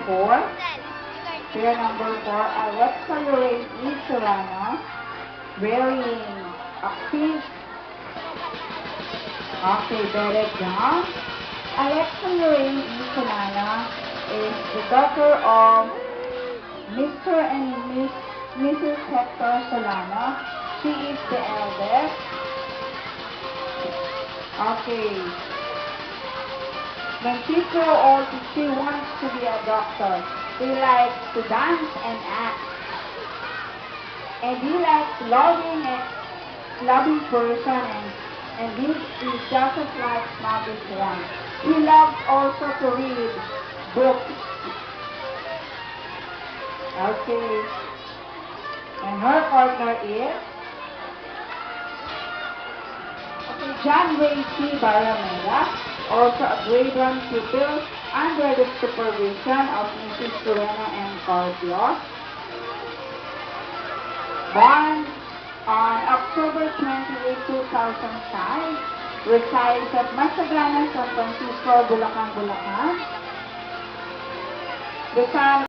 4. Pair number 4, Alexa Lorraine E. Solano, wearing a pink. Okay, very good. Alexa Lorraine E. Solano is the daughter of Mr. and Mrs. Hector Solano. She is the eldest. Okay. When she grows old, she wants to be a doctor. He likes to dance and act. And he likes loving person, and he doesn't like snobbish one. He loves also to read books. Okay. And her partner is John Ray C. Barameda, also a grade 1 pupil under the supervision of Mrs. Serena M. Carpio. Born on October 28, 2005, resides at Masaglana, San Francisco, Bulacan, Bulacan. The son